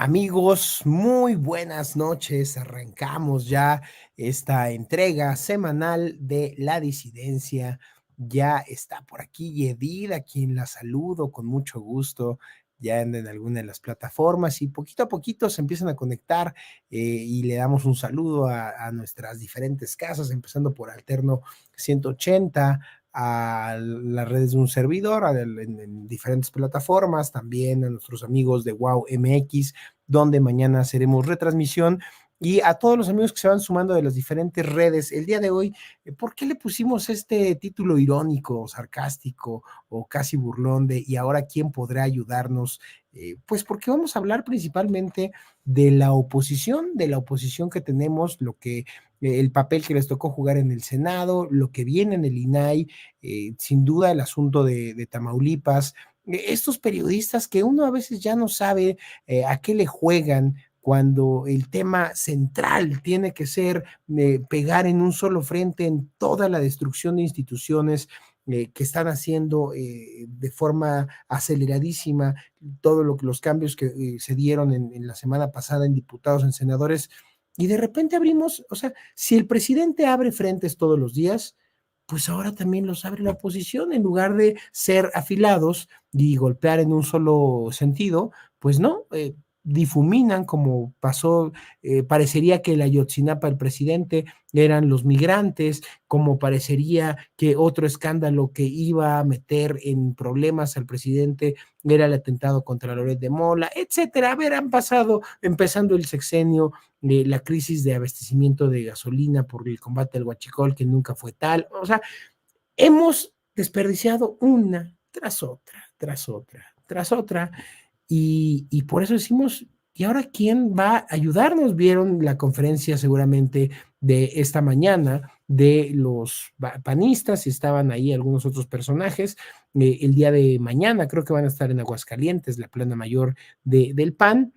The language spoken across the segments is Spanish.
Amigos, muy buenas noches. Arrancamos ya esta entrega semanal de La Disidencia. Ya está por aquí Yedid, a quien la saludo con mucho gusto. Ya anda en alguna de las plataformas y poquito a poquito se empiezan a conectar y le damos un saludo a nuestras diferentes casas, empezando por Alterno 180, a las redes de un servidor, en diferentes plataformas, también a nuestros amigos de Wow MX, donde mañana haremos retransmisión, y a todos los amigos que se van sumando de las diferentes redes. El día de hoy, ¿por qué le pusimos este título irónico, sarcástico o casi burlón de "y ahora quién podrá ayudarnos"? Pues porque vamos a hablar principalmente de la oposición que tenemos, lo que el papel que les tocó jugar en el Senado, lo que viene en el INAI, sin duda el asunto de Tamaulipas, estos periodistas que uno a veces ya no sabe a qué le juegan cuando el tema central tiene que ser pegar en un solo frente en toda la destrucción de instituciones que están haciendo de forma aceleradísima todo los cambios que se dieron en la semana pasada en diputados, en senadores, y de repente abrimos, o sea, si el presidente abre frentes todos los días, pues ahora también los abre la oposición, en lugar de ser afilados y golpear en un solo sentido, pues no, difuminan como pasó, parecería que la Ayotzinapa el presidente eran los migrantes, como parecería que otro escándalo que iba a meter en problemas al presidente era el atentado contra Loret de Mola, etcétera. A ver, han pasado, empezando el sexenio, la crisis de abastecimiento de gasolina por el combate al huachicol, que nunca fue tal. O sea, hemos desperdiciado una tras otra, tras otra, tras otra, y por eso decimos, ¿y ahora quién va a ayudarnos? Vieron la conferencia seguramente de esta mañana de los panistas, y estaban ahí algunos otros personajes. El día de mañana creo que van a estar en Aguascalientes, la plana mayor del PAN.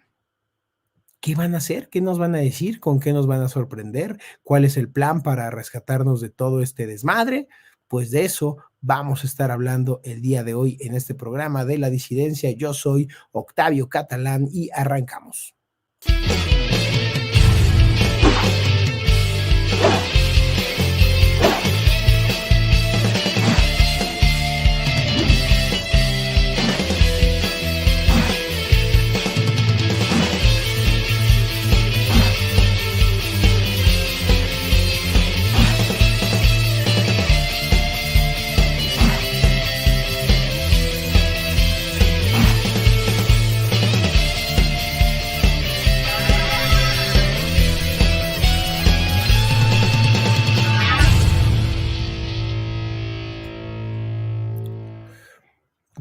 ¿Qué van a hacer? ¿Qué nos van a decir? ¿Con qué nos van a sorprender? ¿Cuál es el plan para rescatarnos de todo este desmadre? Pues de eso vamos a estar hablando el día de hoy en este programa de La Disidencia. Yo soy Octavio Catalán y arrancamos.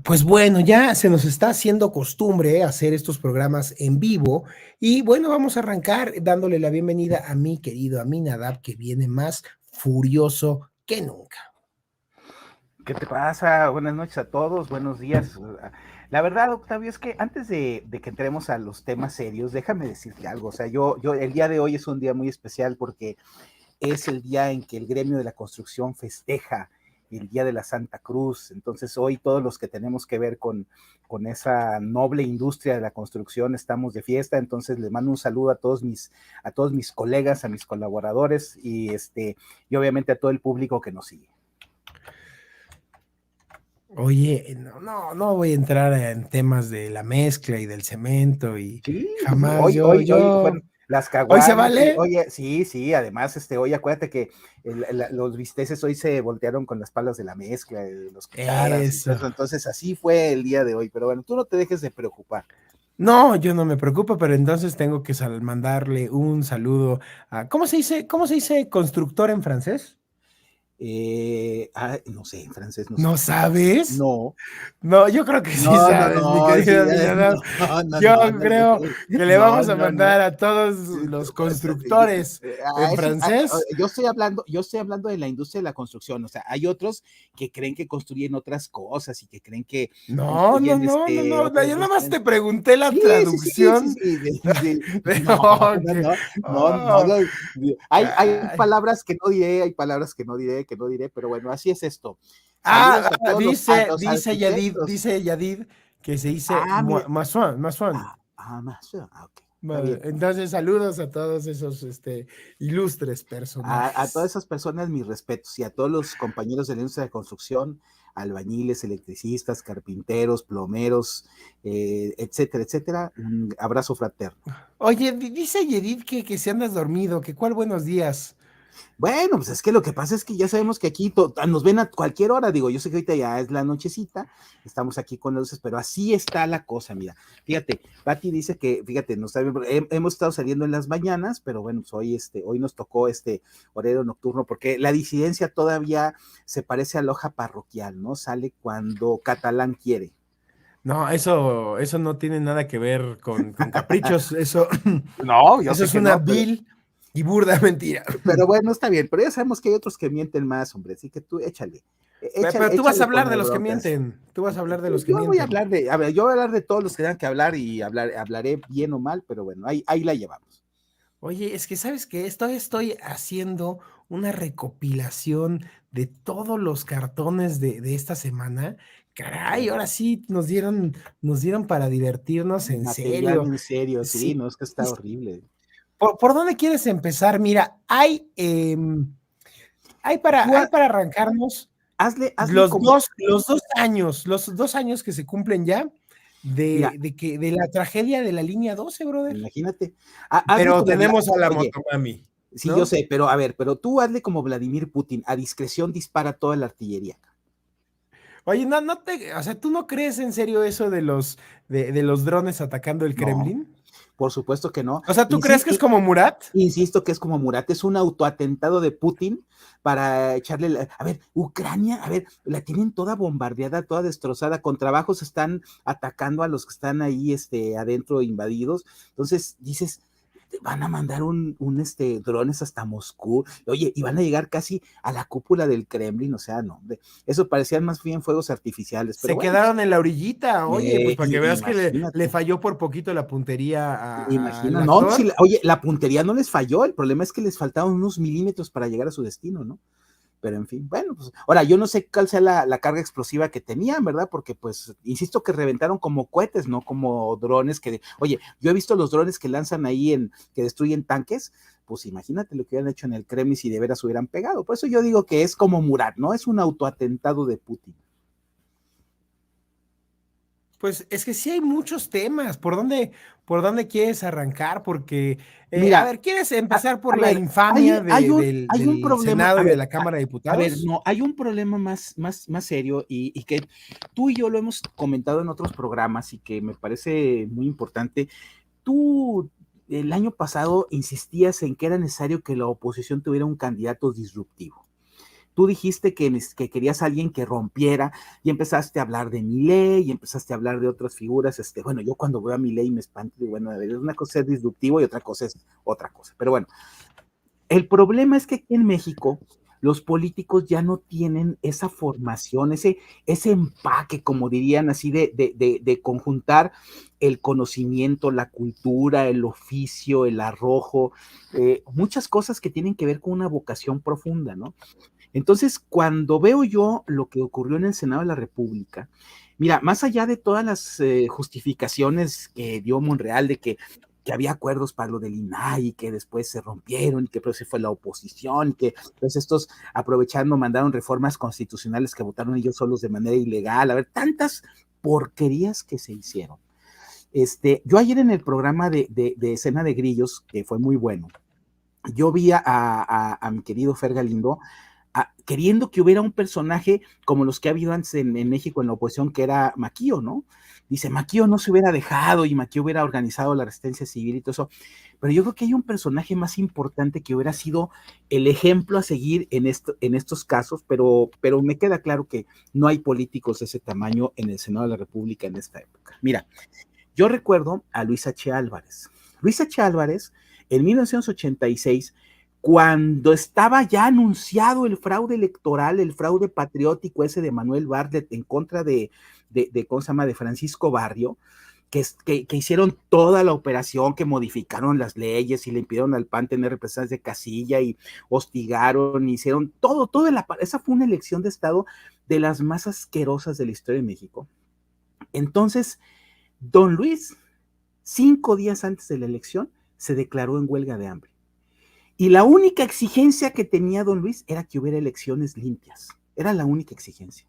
Pues bueno, ya se nos está haciendo costumbre hacer estos programas en vivo y bueno, vamos a arrancar dándole la bienvenida a mi querido Aminadab, que viene más furioso que nunca. ¿Qué te pasa? Buenas noches a todos, buenos días. La verdad, Octavio, es que antes de que entremos a los temas serios, déjame decirte algo. O sea, el día de hoy es un día muy especial porque es el día en que el gremio de la construcción festeja el Día de la Santa Cruz. Entonces, hoy todos los que tenemos que ver con esa noble industria de la construcción estamos de fiesta. Entonces, les mando un saludo a todos mis colegas, a mis colaboradores y obviamente a todo el público que nos sigue. Oye, no voy a entrar en temas de la mezcla y del cemento y Sí, jamás hoy, bueno, las ¿hoy se caguamas, vale? oye, sí, además, hoy acuérdate que los bisteces hoy se voltearon con las palas de la mezcla, de los cucharas y todo Eso. eso, entonces así fue el día de hoy, pero bueno, tú no te dejes de preocupar. No, yo no me preocupo, pero entonces tengo que mandarle un saludo a, cómo se dice constructor en francés? No sé, en francés no sé. ¿No sabes? No, No, yo creo que sí no, sabes, mi sí, querido Minadab. Yo creo que le no, vamos a mandar a todos los constructores en francés. yo estoy hablando de la industria de la construcción, o sea, hay otros que creen que construyen otras cosas y que creen que No, construyen yo nada más te pregunté la Sí, traducción. no, Que, hay ay. palabras que no diré, que no diré, pero bueno, así es esto. Saludos a todos los Dice arquitectos. Yadid que se dice Mira, maçon. Ok, está bien. Entonces, saludos a todos esos ilustres A todas personajes. esas personas, mis respetos, y a todos los compañeros de la industria de construcción, albañiles, electricistas, carpinteros, plomeros, etcétera, etcétera, un abrazo fraterno. Oye, dice Yedid que si andas dormido, que cuál buenos días. Bueno, pues es que lo que pasa es que ya sabemos que aquí nos ven a cualquier hora, digo, yo sé que ahorita ya es la nochecita, estamos aquí con las luces, pero así está la cosa, mira, fíjate, Pati dice que, fíjate, hemos estado saliendo en las mañanas, pero bueno, pues hoy nos tocó horario nocturno, porque la disidencia todavía se parece a la hoja parroquial, ¿no? Sale cuando Catalán quiere. No, eso no tiene nada que ver con caprichos, eso, No, yo eso sé es que una no, vil y burda mentira. pero bueno, está bien, pero ya sabemos que hay otros que mienten más, hombre, así que tú échale, Pero tú vas a échale con hablar de las los que broncas. mienten, tú vas a hablar de los que Yo voy a mienten. hablar a ver, yo voy a hablar de todos los que tengan que hablar y hablaré bien o mal, pero bueno, ahí la llevamos. Oye, es que sabes que estoy haciendo una recopilación de todos los cartones de esta semana. Caray, ahora sí nos dieron para divertirnos en Material serio. en serio, sí, Sí. no es que está horrible. ¿Por dónde quieres empezar? Mira, hay Tú para arrancarnos hazle como, los 2 años que se cumplen ya mira, de la tragedia de la línea 12, brother. imagínate, hazle Pero como, tenemos a la oye, Motomami, sí, yo ¿no? sé, pero a ver, pero tú hazle como Vladimir Putin, a discreción dispara toda la artillería. Oye, o sea, ¿tú no crees en serio eso de los drones atacando el No, Kremlin? por supuesto que no. O sea, ¿tú crees que es como Murat? Insisto que es como Murat, es un autoatentado de Putin para echarle, a ver, Ucrania, a ver, la tienen toda bombardeada, toda destrozada, con trabajos están atacando a los que están ahí adentro invadidos, entonces dices, van a mandar drones hasta Moscú, oye, y van a llegar casi a la cúpula del Kremlin, o sea, no, eso parecían más bien fuegos artificiales, pero Se bueno, pues, quedaron en la orillita. Oye, pues para que veas que le imagínate. falló por poquito la puntería al Imagina, no, si actor. oye, la puntería no les falló, el problema es que les faltaban unos milímetros para llegar a su destino, ¿no? Pero en fin, bueno, pues ahora yo no sé cuál sea la carga explosiva que tenían, ¿verdad? Porque pues, insisto que reventaron como cohetes, no como drones oye, yo he visto los drones que lanzan ahí que destruyen tanques, pues imagínate lo que hubieran hecho en el Kremlin si de veras hubieran pegado. Por eso yo digo que es como Murat, ¿no? Es un autoatentado de Putin. Pues es que sí hay muchos temas. ¿Por dónde quieres arrancar? Porque, a Mira, ver, ¿quieres A, empezar por a la ver, infamia del, hay un del problema, Senado y de la Cámara de a ver, Diputados? no, hay un problema más serio y que tú y yo lo hemos comentado en otros programas y que me parece muy importante. Tú el año pasado insistías en que era necesario que la oposición tuviera un candidato disruptivo. Tú dijiste que querías a alguien que rompiera y empezaste a hablar de Milei y empezaste a hablar de otras figuras. Bueno, yo cuando veo a Milei me espanto y bueno, una cosa es disruptivo y otra cosa es otra cosa. Pero bueno, el problema es que aquí en México los políticos ya no tienen esa formación, ese empaque, como dirían así, de conjuntar el conocimiento, la cultura, el oficio, el arrojo, muchas cosas que tienen que ver con una vocación profunda, ¿no? Entonces, cuando veo yo lo que ocurrió en el Senado de la República, mira, más allá de todas las justificaciones que dio Monreal de que había acuerdos para lo del INAI, que después se rompieron, y que pues se fue la oposición, y que pues estos aprovechando mandaron reformas constitucionales que votaron ellos solos de manera ilegal, a ver, tantas porquerías que se hicieron. Yo ayer en el programa de Escena de Grillos, que fue muy bueno, yo vi a mi querido Fer Galindo queriendo que hubiera un personaje como los que ha habido antes en México en la oposición, que era Maquío, ¿no? Dice, Maquío no se hubiera dejado y Maquío hubiera organizado la resistencia civil y todo eso. Pero yo creo que hay un personaje más importante que hubiera sido el ejemplo a seguir en estos casos, pero me queda claro que no hay políticos de ese tamaño en el Senado de la República en esta época. Mira, yo recuerdo a Luis H. Álvarez. Luis H. Álvarez, en 1986, cuando estaba ya anunciado el fraude electoral, el fraude patriótico ese de Manuel Bartlett en contra ¿cómo se llama?, de Francisco Barrio, que hicieron toda la operación, que modificaron las leyes y le impidieron al PAN tener representantes de casilla y hostigaron, hicieron todo, esa fue una elección de Estado de las más asquerosas de la historia de México. Entonces, don Luis 5 días antes de la elección, se declaró en huelga de hambre. Y la única exigencia que tenía don Luis era que hubiera elecciones limpias. Era la única exigencia.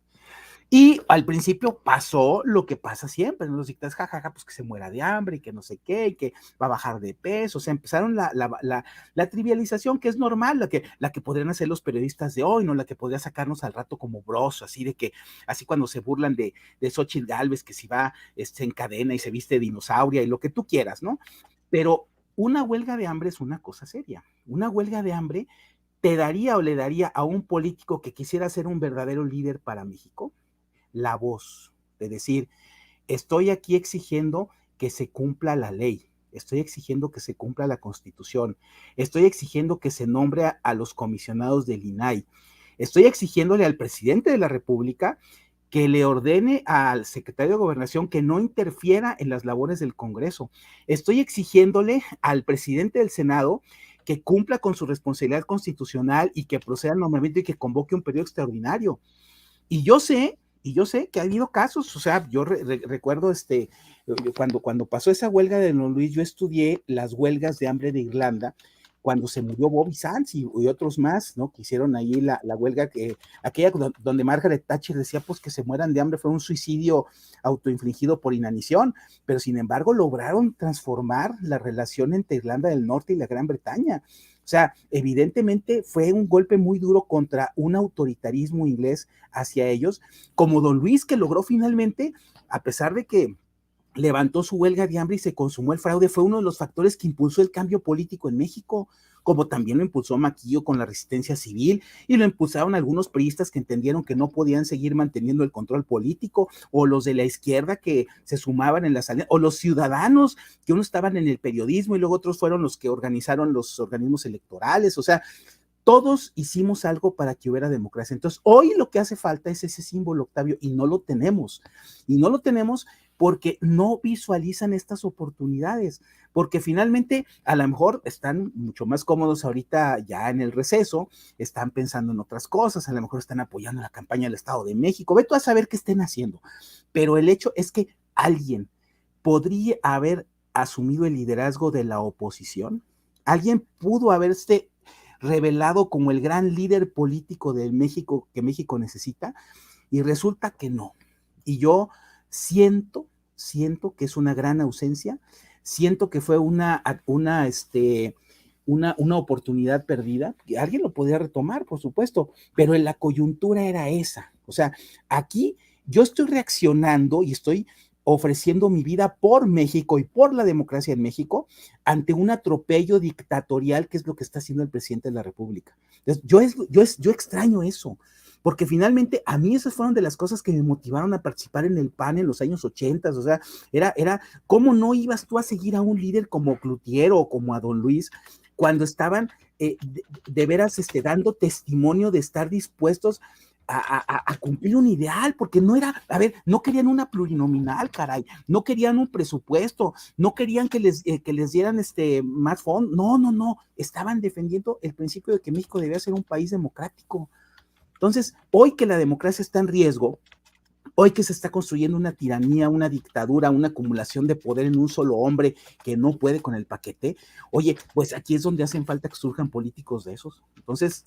Y al principio pasó lo que pasa siempre, ¿no? Los dictadores, jajaja, pues que se muera de hambre y que no sé qué, y que va a bajar de peso. O sea, empezaron la trivialización, que es normal, la que podrían hacer los periodistas de hoy, ¿no? La que podría sacarnos al rato como bros, así de que, así cuando se burlan de Xochitl Gálvez, que si va en cadena y se viste de dinosauria y lo que tú quieras, ¿no? Pero una huelga de hambre es una cosa seria. Una huelga de hambre te daría o le daría a un político que quisiera ser un verdadero líder para México la voz, de decir, estoy aquí exigiendo que se cumpla la ley, estoy exigiendo que se cumpla la Constitución, estoy exigiendo que se nombre a los comisionados del INAI, estoy exigiéndole al presidente de la República que le ordene al secretario de Gobernación que no interfiera en las labores del Congreso. Estoy exigiéndole al presidente del Senado que cumpla con su responsabilidad constitucional y que proceda al nombramiento y que convoque un periodo extraordinario. Y yo sé que ha habido casos, o sea, yo recuerdo cuando pasó esa huelga de don Luis, yo estudié las huelgas de hambre de Irlanda, cuando se murió Bobby Sands y otros más, ¿no? Que hicieron ahí la huelga, aquella donde Margaret Thatcher decía, pues que se mueran de hambre, fue un suicidio autoinfligido por inanición, pero sin embargo lograron transformar la relación entre Irlanda del Norte y la Gran Bretaña. O sea, evidentemente fue un golpe muy duro contra un autoritarismo inglés hacia ellos, como don Luis, que logró finalmente, a pesar de que levantó su huelga de hambre y se consumó el fraude, fue uno de los factores que impulsó el cambio político en México, como también lo impulsó Maquillo con la resistencia civil, y lo impulsaron algunos priistas que entendieron que no podían seguir manteniendo el control político, o los de la izquierda que se sumaban en las alianzas, o los ciudadanos que unos estaban en el periodismo y luego otros fueron los que organizaron los organismos electorales. O sea, todos hicimos algo para que hubiera democracia. Entonces, hoy lo que hace falta es ese símbolo, Octavio, y no lo tenemos. Y no lo tenemos porque no visualizan estas oportunidades, porque finalmente a lo mejor están mucho más cómodos ahorita ya en el receso, están pensando en otras cosas, a lo mejor están apoyando la campaña del Estado de México, ve tú a saber qué estén haciendo. Pero el hecho es que alguien podría haber asumido el liderazgo de la oposición, alguien pudo haberse revelado como el gran líder político de México que México necesita, y resulta que no. Y yo siento que es una gran ausencia, siento que fue una oportunidad perdida, que alguien lo podía retomar, por supuesto, pero en la coyuntura era esa. O sea, aquí yo estoy reaccionando y estoy ofreciendo mi vida por México y por la democracia en México ante un atropello dictatorial, que es lo que está haciendo el presidente de la República. Entonces, yo extraño eso, porque finalmente a mí esas fueron de las cosas que me motivaron a participar en el PAN en los años 80. O sea, era ¿cómo no ibas tú a seguir a un líder como Cloutier o como a don Luis cuando estaban de veras dando testimonio de estar dispuestos a cumplir un ideal? Porque no era, a ver, no querían una plurinominal, caray, no querían un presupuesto, no querían que les dieran más fondos, no, estaban defendiendo el principio de que México debía ser un país democrático. Entonces, hoy que la democracia está en riesgo, hoy que se está construyendo una tiranía, una dictadura, una acumulación de poder en un solo hombre que no puede con el paquete, oye, pues aquí es donde hacen falta que surjan políticos de esos. Entonces,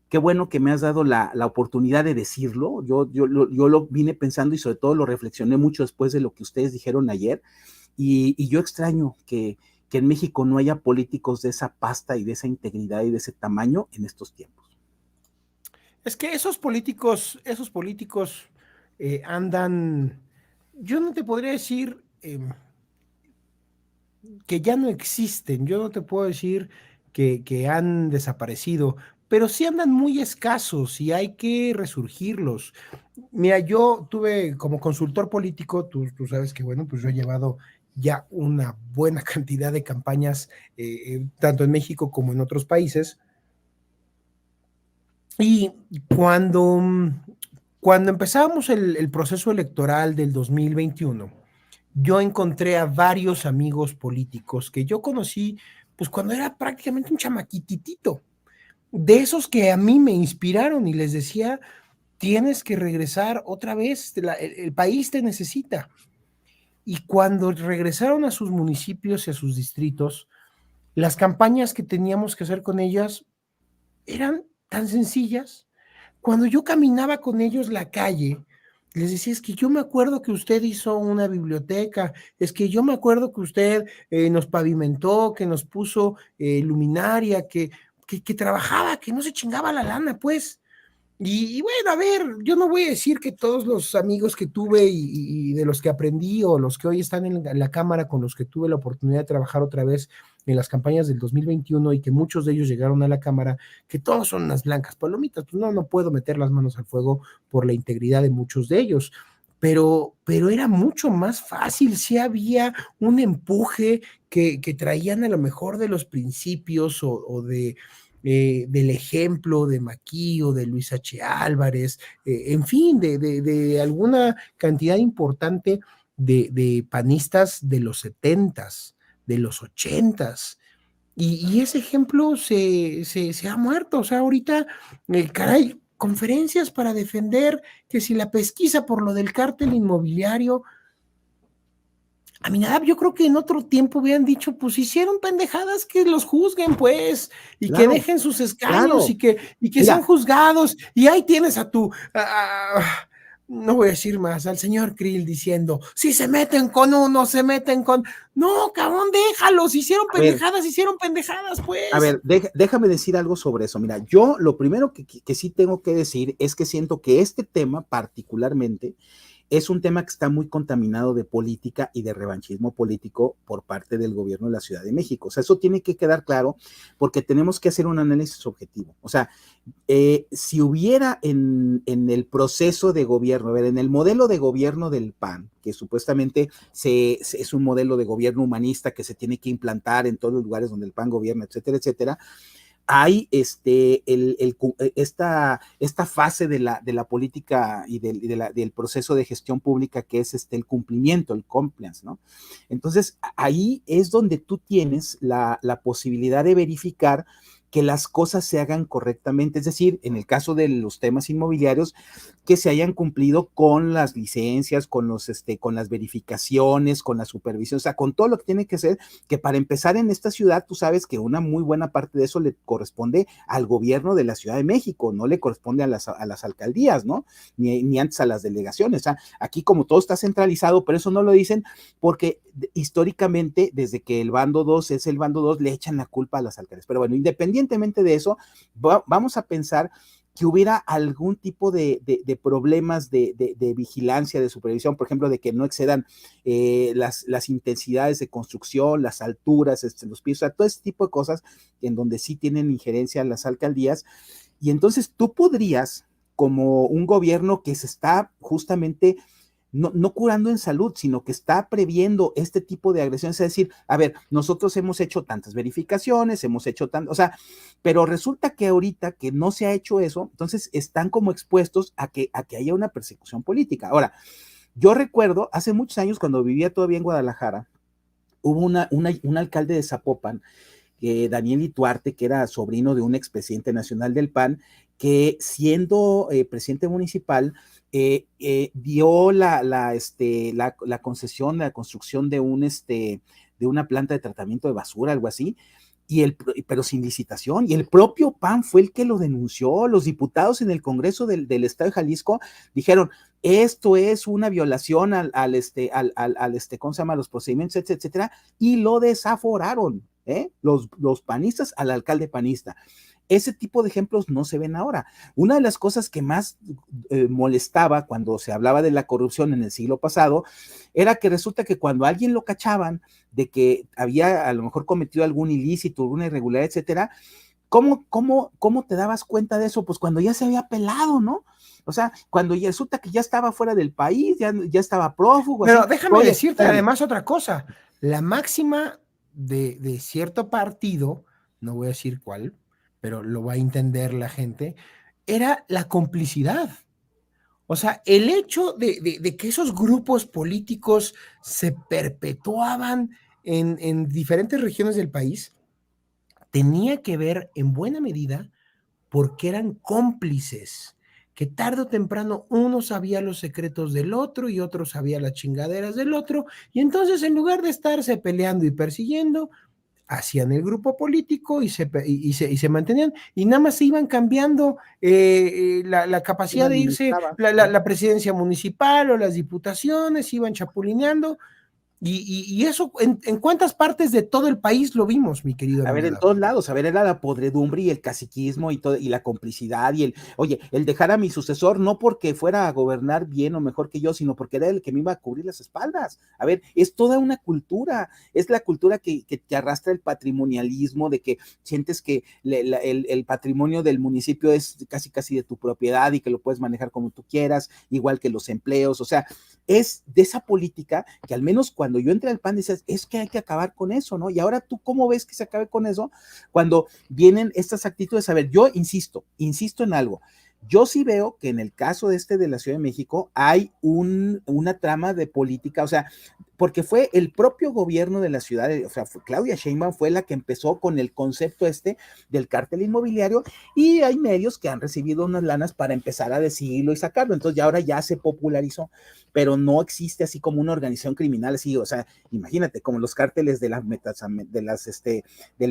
qué bueno que me has dado la oportunidad de decirlo. Yo lo vine pensando y sobre todo lo reflexioné mucho después de lo que ustedes dijeron ayer. Y yo extraño que en México no haya políticos de esa pasta y de esa integridad y de ese tamaño en estos tiempos. Es que esos políticos andan, yo no te podría decir que ya no existen, yo no te puedo decir que han desaparecido, pero sí andan muy escasos y hay que resurgirlos. Mira, yo tuve como consultor político, tú sabes que, bueno, pues yo he llevado ya una buena cantidad de campañas, tanto en México como en otros países. Y cuando empezábamos el proceso electoral del 2021, yo encontré a varios amigos políticos que yo conocí, pues cuando era prácticamente un chamaquititito, de esos que a mí me inspiraron y les decía, tienes que regresar otra vez, el país te necesita. y cuando regresaron a sus municipios y a sus distritos, las campañas que teníamos que hacer con ellas eran tan sencillas. Cuando yo caminaba con ellos la calle, les decía, es que yo me acuerdo que usted hizo una biblioteca, es que yo me acuerdo que usted nos pavimentó, que nos puso luminaria, que trabajaba, que no se chingaba la lana, pues. Y bueno, a ver, yo no voy a decir que todos los amigos que tuve y de los que aprendí o los que hoy están en la cámara con los que tuve la oportunidad de trabajar otra vez en las campañas del 2021 y que muchos de ellos llegaron a la cámara, que todos son unas blancas palomitas, pues no puedo meter las manos al fuego por la integridad de muchos de ellos. Pero era mucho más fácil, si había un empuje que traían a lo mejor de los principios o del ejemplo de Maquis o de Luis H. Álvarez, en fin, de alguna cantidad importante de panistas de los 70s, de los 80s. Y ese ejemplo se ha muerto. O sea, ahorita, caray, conferencias para defender que si la pesquisa por lo del cártel inmobiliario, Aminadab, yo creo que en otro tiempo hubieran dicho, pues hicieron pendejadas, que los juzguen, pues, y que Claro, dejen sus escaños claro. y que sean Mira, juzgados. Y ahí tienes no voy a decir más, al señor Krill diciendo, si se meten con uno, se meten con. No, cabrón, déjalos, a hicieron pendejadas, pues. ver, déjame decir algo sobre eso. Mira, yo lo primero que sí tengo que decir es que siento que este tema particularmente es un tema que está muy contaminado de política y de revanchismo político por parte del gobierno de la Ciudad de México. O sea, eso tiene que quedar claro porque tenemos que hacer un análisis objetivo. O sea, si hubiera en el proceso de gobierno, a ver, en el modelo de gobierno del PAN, que supuestamente es un modelo de gobierno humanista que se tiene que implantar en todos los lugares donde el PAN gobierna, etcétera, etcétera, hay esta fase de la política y del proceso de gestión pública que es el cumplimiento, el compliance, ¿no? Entonces, ahí es donde tú tienes la posibilidad de verificar que las cosas se hagan correctamente, es decir, en el caso de los temas inmobiliarios, que se hayan cumplido con las licencias, con las verificaciones, con la supervisión, o sea, con todo lo que tiene que ser, que para empezar en esta ciudad, tú sabes que una muy buena parte de eso le corresponde al gobierno de la Ciudad de México, no le corresponde a las alcaldías, ¿no? Ni antes a las delegaciones. O sea, aquí como todo está centralizado, pero eso no lo dicen porque históricamente, desde que el bando 2 es el bando 2, le echan la culpa a las alcaldías. Pero bueno, independientemente de eso, vamos a pensar que hubiera algún tipo de problemas de vigilancia, de supervisión, por ejemplo, de que no excedan las intensidades de construcción, las alturas, los pisos, o sea, todo ese tipo de cosas en donde sí tienen injerencia las alcaldías. Y entonces tú podrías, como un gobierno que se está justamente no curando en salud, sino que está previendo este tipo de agresiones, es decir, a ver, nosotros hemos hecho tantas verificaciones, hemos hecho tanto, o sea, pero resulta que ahorita que no se ha hecho eso, entonces están como expuestos a que haya una persecución política. Ahora, yo recuerdo hace muchos años cuando vivía todavía en Guadalajara, hubo un alcalde de Zapopan, Daniel Ituarte, que era sobrino de un expresidente nacional del PAN, que siendo presidente municipal, dio la concesión, la construcción de una planta de tratamiento de basura, algo así, pero sin licitación, y el propio PAN fue el que lo denunció. Los diputados en el Congreso del Estado de Jalisco dijeron, esto es una violación ¿cómo se llama? Los procedimientos, etcétera, y lo desaforaron, los panistas al alcalde panista. Ese tipo de ejemplos no se ven ahora. Una de las cosas que más molestaba cuando se hablaba de la corrupción en el siglo pasado era que resulta que cuando a alguien lo cachaban de que había a lo mejor cometido algún ilícito, alguna irregularidad, etcétera, ¿cómo te dabas cuenta de eso? Pues cuando ya se había pelado, ¿no? O sea, cuando ya resulta que ya estaba fuera del país, ya estaba prófugo, así. Pero déjame Oye, decirte espérame. además otra cosa. La máxima de cierto partido, no voy a decir cuál, pero lo va a entender la gente, era la complicidad. O sea, el hecho de que esos grupos políticos se perpetuaban en diferentes regiones del país tenía que ver en buena medida porque eran cómplices, que tarde o temprano uno sabía los secretos del otro y otro sabía las chingaderas del otro, y entonces en lugar de estarse peleando y persiguiendo, hacían el grupo político y se mantenían, y nada más se iban cambiando la ¿Quién capacidad de irse, administraba? la presidencia municipal o las diputaciones, iban chapulineando, y eso, ¿en cuántas partes de todo el país lo vimos, mi querido A ver, en Aminadab? todos lados, a ver, era la podredumbre y el caciquismo y todo, y la complicidad y oye, el dejar a mi sucesor no porque fuera a gobernar bien o mejor que yo, sino porque era el que me iba a cubrir las espaldas. A ver, es toda una cultura, es la cultura que te arrastra el patrimonialismo, de que sientes que el patrimonio del municipio es casi de tu propiedad y que lo puedes manejar como tú quieras, igual que los empleos, o sea, es de esa política que al menos cuando yo entré al PAN decías, es que hay que acabar con eso, ¿no? Y ahora tú, ¿cómo ves que se acabe con eso? Cuando vienen estas actitudes, a ver, yo insisto en algo. Yo sí veo que en el caso de la Ciudad de México hay una trama de política, o sea, porque fue el propio gobierno de la ciudad, o sea, Claudia Sheinbaum fue la que empezó con el concepto del cártel inmobiliario, y hay medios que han recibido unas lanas para empezar a decirlo y sacarlo, entonces ya ahora ya se popularizó, pero no existe así como una organización criminal, así, o sea, imagínate, como los cárteles del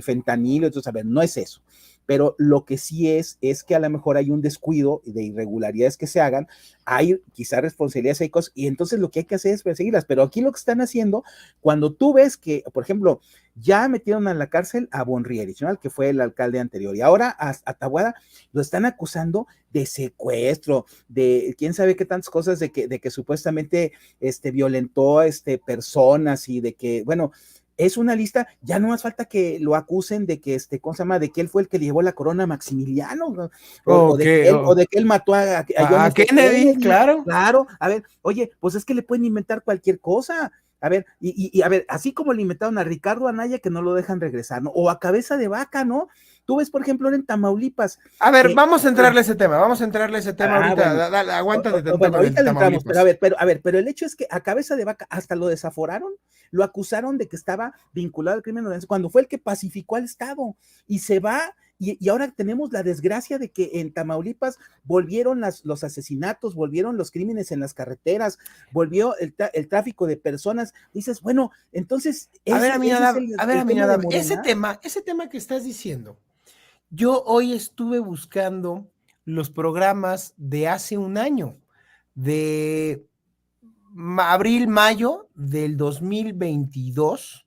fentanilo, entonces, a ver, no es eso, pero lo que sí es que a lo mejor hay un descuido de irregularidades que se hagan, hay quizás responsabilidades, hay cosas, y entonces lo que hay que hacer es perseguirlas, pero aquí lo que están haciendo, cuando tú ves que, por ejemplo, ya metieron a la cárcel a Bonrieri, ¿no? Que fue el alcalde anterior, y ahora a Tabuada lo están acusando de secuestro, de quién sabe qué tantas cosas, de que supuestamente violentó personas y de que, bueno, es una lista, ya no más falta que lo acusen de que, ¿cómo se llama? De que él fue el que le llevó la corona a Maximiliano, ¿no? o, Ok, de que él, o de que él mató a John a F. Kennedy, Kennedy. claro. Claro, a ver, oye, pues es que le pueden inventar cualquier cosa. A ver, a ver, así como le inventaron a Ricardo Anaya, que no lo dejan regresar, ¿no? O a Cabeza de Vaca, ¿no? Tú ves, por ejemplo, en Tamaulipas, A ver, que, vamos a entrarle a ese tema, vamos a entrarle a ese tema ahorita. bueno, Dale, aguántate tanto bueno, con el ahorita de le entramos, pero a Tamaulipas. ver, pero el hecho es que a Cabeza de Vaca hasta lo desaforaron, lo acusaron de que estaba vinculado al crimen organizado, cuando fue el que pacificó al Estado, y se va, y ahora tenemos la desgracia de que en Tamaulipas volvieron los asesinatos, volvieron los crímenes en las carreteras, volvió el tráfico de personas. Dices, bueno, entonces, ese es el tema de Aminadab, Morena. ese tema que estás diciendo, yo hoy estuve buscando los programas de hace un año, de abril, mayo del 2022,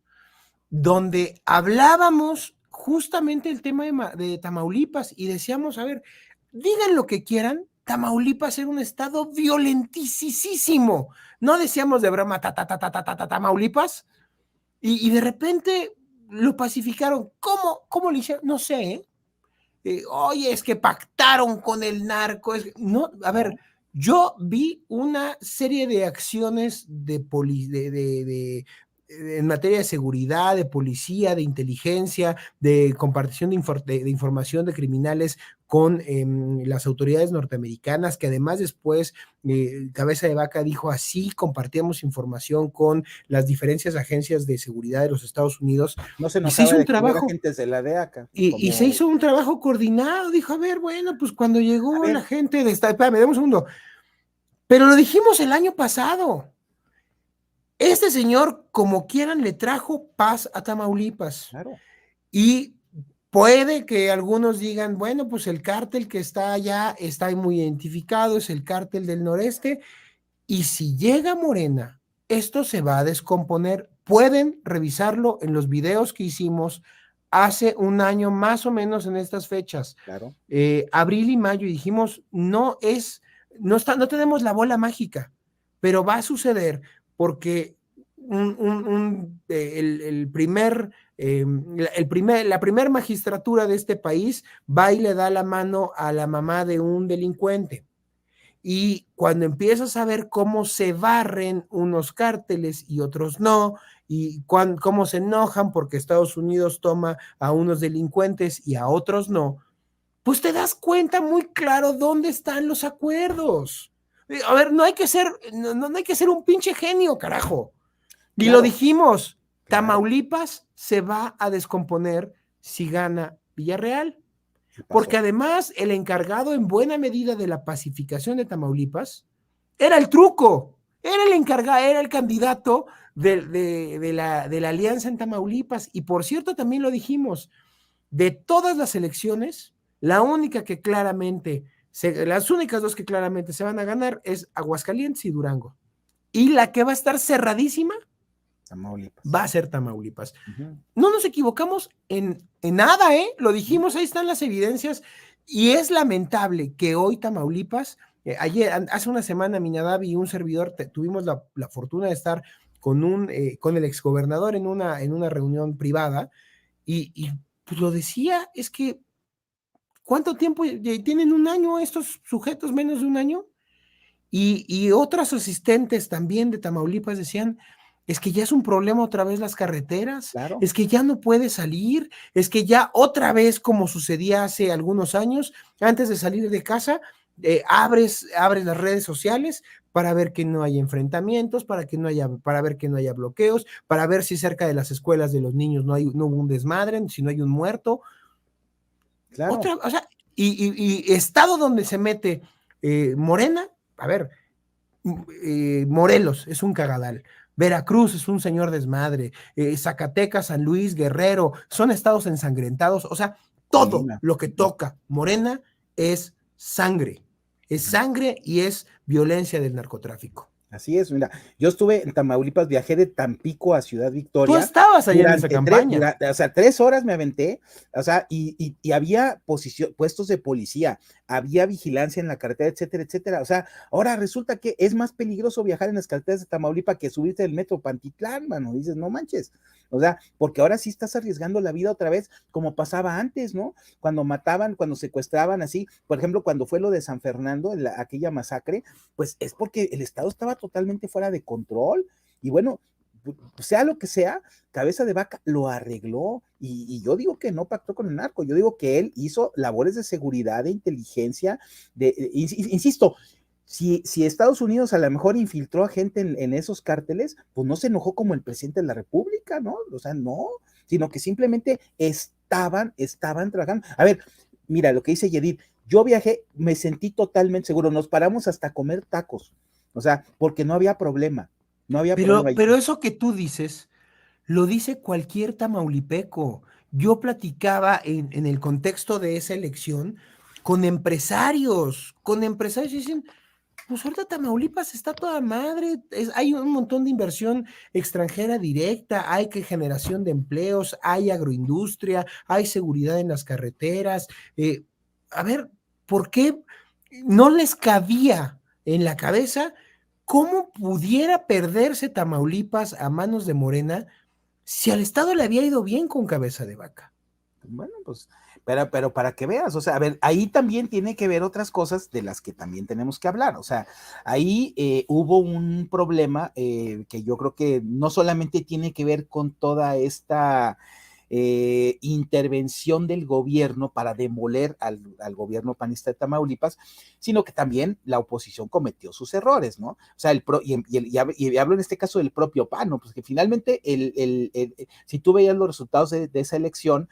donde hablábamos justamente el tema de Tamaulipas y decíamos, a ver, digan lo que quieran, Tamaulipas era un estado violentísimo. No decíamos de broma Tamaulipas, y de repente lo pacificaron. ¿Cómo lo hicieron? No sé, ¿eh? Oye, es que pactaron con el narco. No, a ver, yo vi una serie de acciones en materia de seguridad, de policía, de inteligencia, de compartición de información de criminales con las autoridades norteamericanas, que además después Cabeza de Vaca dijo así, compartíamos información con las diferentes agencias de seguridad de los Estados Unidos, No se y se enojaba hizo un de que hubiera trabajo. agentes de la DEA, Y se como, hizo un trabajo coordinado, dijo, a ver, bueno, pues cuando a llegó la ver, gente de esta, espérame, dame un segundo, pero lo dijimos el año pasado, este señor, como quieran, le trajo paz a Tamaulipas, claro. y puede que algunos digan, bueno, pues el cártel que está allá está muy identificado, es el cártel del noreste, y si llega Morena, esto se va a descomponer. Pueden revisarlo en los videos que hicimos hace un año más o menos en estas fechas, Claro. abril y mayo, y dijimos, no tenemos la bola mágica, pero va a suceder porque la primer magistratura de este país va y le da la mano a la mamá de un delincuente. Y cuando empiezas a ver cómo se barren unos cárteles y otros no, y cómo se enojan porque Estados Unidos toma a unos delincuentes y a otros no, pues te das cuenta muy claro dónde están los acuerdos. A ver, no hay que ser un pinche genio, carajo. Y lo Claro, dijimos, claro. Tamaulipas se va a descomponer si gana Villarreal. ¿Qué porque pasó? además el encargado en buena medida de la pacificación de Tamaulipas era el truco, era el encargado, era el candidato de la alianza en Tamaulipas. Y por cierto, también lo dijimos, de todas las elecciones, la única que claramente, las únicas dos que claramente se van a ganar es Aguascalientes y Durango. Y la que va a estar cerradísima Tamaulipas. va a ser Tamaulipas. Ujú. No nos equivocamos en nada, ¿eh? Lo dijimos, ahí están las evidencias. Y es lamentable que hoy Tamaulipas, ayer, hace una semana, Minadab y un servidor tuvimos la fortuna de estar con el exgobernador en una reunión privada y pues lo decía, es que ¿cuánto tiempo? Tienen un año estos sujetos, menos de un año. Y otras asistentes también de Tamaulipas decían, es que ya es un problema otra vez las carreteras, Claro. es que ya no puede salir, es que ya otra vez como sucedía hace algunos años, antes de salir de casa, abres las redes sociales para ver que no hay enfrentamientos, para ver que no haya bloqueos, para ver si cerca de las escuelas de los niños no hubo un desmadre, si no hay un muerto. Claro. Otra, o sea, y estado donde se mete Morena, a ver, Morelos es un cagadal, Veracruz es un señor desmadre, Zacatecas, San Luis, Guerrero, son estados ensangrentados, o sea, Sí, todo lo que ujú, toca Morena es ujú. sangre y es violencia del narcotráfico. Así es, mira, yo estuve en Tamaulipas, viajé de Tampico a Ciudad Tú Victoria estabas allá en esa campaña. o sea, 3 horas me aventé, o sea, y había puestos de policía, había vigilancia en la carretera, etcétera, etcétera. O sea, ahora resulta que es más peligroso viajar en las carreteras de Tamaulipas que subirte del metro Pantitlán, mano. Dices, no manches. O sea, porque ahora sí estás arriesgando la vida otra vez, como pasaba antes, ¿no? Cuando mataban, cuando secuestraban así, por ejemplo, cuando fue lo de San Fernando, aquella masacre, pues es porque el Estado estaba totalmente fuera de control. Y bueno, sea lo que sea, Cabeza de Vaca lo arregló. Y yo digo que no pactó con el narco, yo digo que él hizo labores de seguridad, de inteligencia, insisto, si Estados Unidos a lo mejor infiltró a gente en esos cárteles, pues no se enojó como el presidente de la República, ¿no? O sea, no, sino que simplemente estaban trabajando. A ver, mira lo que dice Yedid, yo viajé, me sentí totalmente seguro, nos paramos hasta comer tacos, o sea, porque no había problema, no había problema. Pero eso que tú dices, lo dice cualquier tamaulipeco. Yo platicaba en el contexto de esa elección con empresarios y dicen, pues ahorita Tamaulipas está toda madre, hay un montón de inversión extranjera directa, hay que generación de empleos, hay agroindustria, hay seguridad en las carreteras. A ver, ¿por qué no les cabía en la cabeza cómo pudiera perderse Tamaulipas a manos de Morena si al Estado le había ido bien con Cabeza de Vaca? Bueno, pues, pero para que veas, o sea, a ver, ahí también tiene que ver otras cosas de las que también tenemos que hablar. O sea, ahí hubo un problema que yo creo que no solamente tiene que ver con toda esta intervención del gobierno para demoler al gobierno panista de Tamaulipas, sino que también la oposición cometió sus errores, ¿no? O sea, y hablo en este caso del propio PAN, ¿no? Pues que finalmente, si tú veías los resultados de esa elección,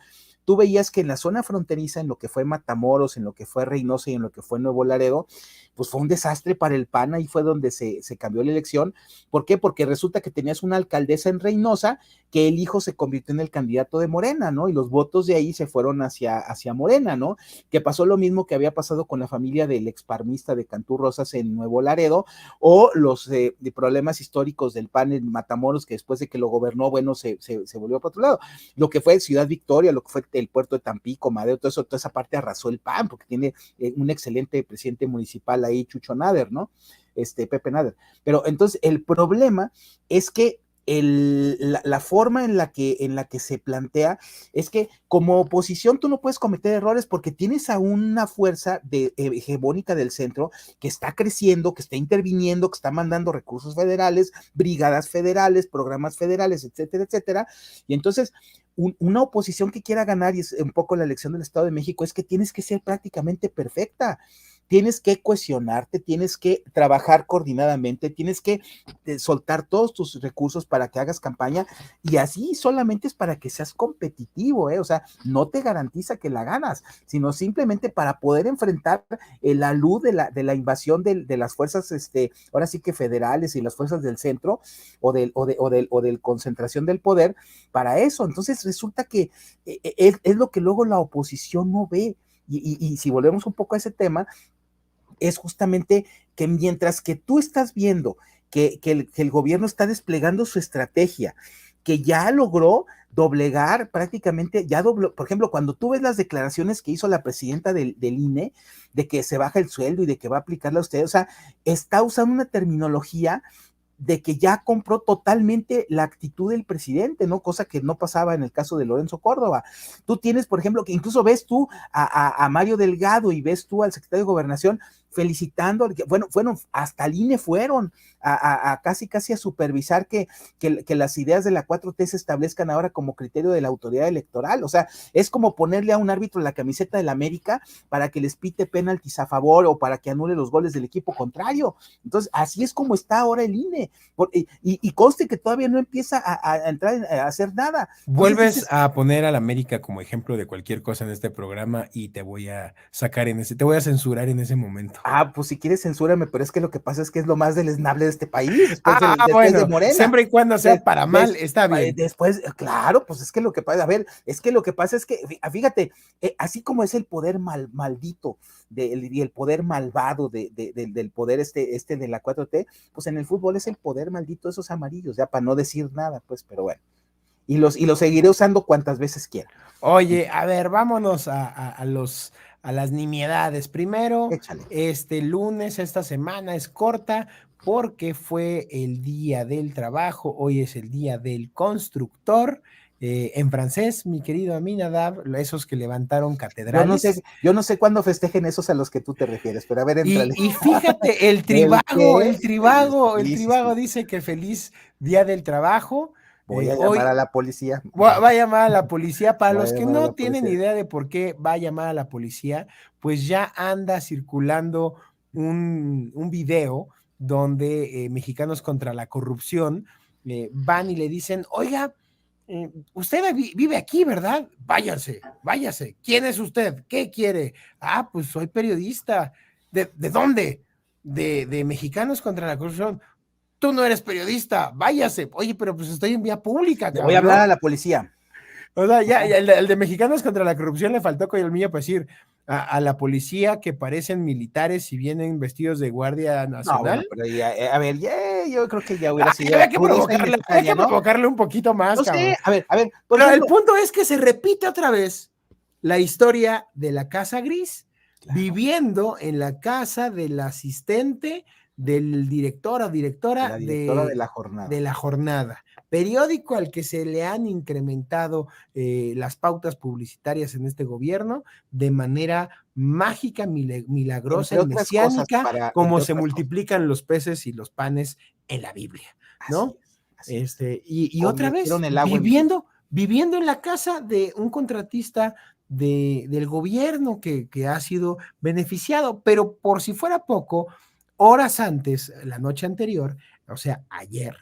tú veías que en la zona fronteriza, en lo que fue Matamoros, en lo que fue Reynosa y en lo que fue Nuevo Laredo, pues fue un desastre para el PAN, ahí fue donde se cambió la elección. ¿Por qué? Porque resulta que tenías una alcaldesa en Reynosa que el hijo se convirtió en el candidato de Morena, ¿no? Y los votos de ahí se fueron hacia Morena, ¿no? Que pasó lo mismo que había pasado con la familia del exparmista de Cantú Rosas en Nuevo Laredo, o los de problemas históricos del PAN en Matamoros, que después de que lo gobernó, bueno, se volvió para otro lado. Lo que fue Ciudad Victoria, lo que fue el puerto de Tampico, Madero, todo eso, toda esa parte arrasó el PAN, porque tiene un excelente presidente municipal ahí, Chucho Nader, ¿no? Pepe Nader. Pero entonces el problema es que la forma en la que se plantea es que como oposición tú no puedes cometer errores porque tienes a una fuerza hegemónica del centro que está creciendo, que está interviniendo, que está mandando recursos federales, brigadas federales, programas federales, etcétera, etcétera. Y entonces una oposición que quiera ganar, y es un poco la elección del Estado de México, es que tienes que ser prácticamente perfecta. tienes que cohesionarte, tienes que trabajar coordinadamente, tienes que soltar todos tus recursos para que hagas campaña, y así solamente es para que seas competitivo, o sea, no te garantiza que la ganas, sino simplemente para poder enfrentar la luz de la invasión de las fuerzas, ahora sí que federales y las fuerzas del centro o del concentración del poder para eso. Entonces resulta que es lo que luego la oposición no ve. Y si volvemos un poco a ese tema, es justamente que mientras que tú estás viendo que el gobierno está desplegando su estrategia, que ya logró doblegar prácticamente, ya dobló, por ejemplo, cuando tú ves las declaraciones que hizo la presidenta del INE, de que se baja el sueldo y de que va a aplicarla a usted, o sea, está usando una terminología de que ya compró totalmente la actitud del presidente, ¿no? Cosa que no pasaba en el caso de Lorenzo Córdoba. Tú tienes, por ejemplo, que incluso ves tú a Mario Delgado y ves tú al secretario de Gobernación felicitando, bueno, hasta el INE fueron a casi a supervisar que las ideas de la 4T se establezcan ahora como criterio de la autoridad electoral. O sea, es como ponerle a un árbitro la camiseta del América para que les pite penaltis a favor o para que anule los goles del equipo contrario. Entonces, así es como está ahora el INE. Y conste que todavía no empieza a entrar a hacer nada. Entonces, vuelves a poner a la América como ejemplo de cualquier cosa en este programa y te voy a sacar te voy a censurar en ese momento. Pues si quieres censúrame, pero es que lo que pasa es que es lo más deleznable de este país, después bueno, de Morena. Siempre y cuando sea para mal, está bien. Después, claro, pues es que lo que pasa, a ver, es que lo que pasa es que, fíjate, así como es el poder maldito y el poder malvado del poder de la 4T, pues en el fútbol es el poder maldito de esos amarillos, ya para no decir nada, pues, pero bueno. Y los seguiré usando cuantas veces quiera. Oye, a ver, vámonos a las nimiedades. Primero, Échale. este lunes, esta semana es corta porque fue el día del trabajo, hoy es el día del constructor. En francés, mi querido Aminadab, esos que levantaron catedrales. Yo no sé cuándo festejen esos a los que tú te refieres, pero a ver, entrale. Y fíjate, el tribago dice que feliz día del trabajo. Voy a llamar a la policía. Va a llamar a la policía. Para los que no tienen idea de por qué va a llamar a la policía, pues ya anda circulando un video donde Mexicanos contra la Corrupción van y le dicen, oiga, usted vive aquí, ¿verdad? Váyase. ¿Quién es usted? ¿Qué quiere? Pues soy periodista. ¿De dónde? De Mexicanos contra la Corrupción. Tú no eres periodista, váyase. Oye, pero pues estoy en vía pública, cabrón. Voy a hablar a la policía. O sea, ya el de Mexicanos contra la Corrupción le faltó colmillo para decir a la policía que parecen militares y vienen vestidos de Guardia Nacional. No, bueno, pero a ver, yo creo que ya hubiera sido. Hay que provocarle un poquito más, no cabrón. Sé, a ver. Pero ejemplo, el punto es que se repite otra vez la historia de la Casa Gris, claro, viviendo en la casa del asistente del director o directora de la jornada, periódico al que se le han incrementado las pautas publicitarias en este gobierno de manera mágica, milagrosa y mesiánica, como se multiplican los peces y los panes en la Biblia, ¿no? Así es. Y otra vez, viviendo en la casa de un contratista del gobierno que ha sido beneficiado, pero por si fuera poco, horas antes, la noche anterior, o sea, ayer,